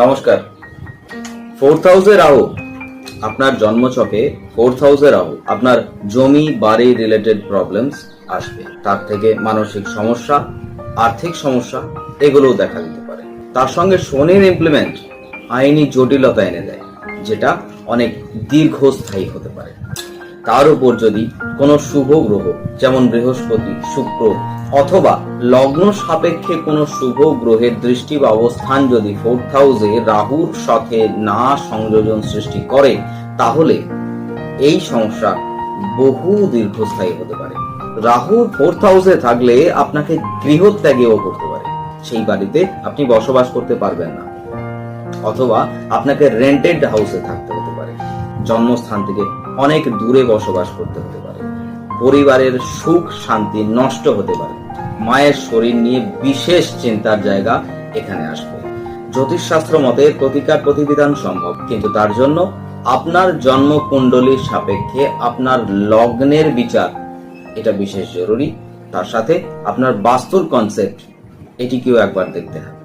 নমস্কার। 4th হাউসে রাহু আপনার জন্মছকে 4th হাউসে রাহু আপনার জমি বাড়ি রিলেটেড প্রবলেমস আসবে। তার থেকে মানসিক সমস্যা, আর্থিক সমস্যা এগুলোও দেখা দিতে পারে। তার সঙ্গে শনির ইমপ্লিমেন্ট আইনি জটিলতা এনে দেয়, যেটা অনেক দীর্ঘস্থায়ী হতে পারে। তার উপর যদি কোনো শুভ গ্রহ যেমন বৃহস্পতি, শুক্র অথবা লগ্ন সাপেক্ষে কোনো শুভ গ্রহের দৃষ্টি বা অবস্থান যদি 4th হাউসে রাহুর সাথে না সংযোজন সৃষ্টি করে, তাহলে এই সমস্যা বহু দীর্ঘস্থায়ী হতে পারে। রাহুর 4th হাউসে থাকলে আপনাকে গৃহত্যাগেও করতে পারে। সেই বাড়িতে আপনি বসবাস করতে পারবেন না, অথবা আপনাকে রেন্টেড হাউসে থাকতে হতে পারে। জন্মস্থান থেকে অনেক দূরে বসবাস করতে হতে পারে। পরিবারের সুখ শান্তি নষ্ট হতে পারে। মায়ের শরীর নিয়ে বিশেষ চিন্তার জায়গা এখানে আসবে। জ্যোতিষশাস্ত্র মতে প্রতিকার প্রতিবিধান সম্ভব, কিন্তু তার জন্য আপনার জন্ম কুণ্ডলীর সাপেক্ষে আপনার লগ্নের বিচার এটা বিশেষ জরুরি। তার সাথে আপনার বাস্তুর কনসেপ্ট এটিকেও একবার দেখতে হবে।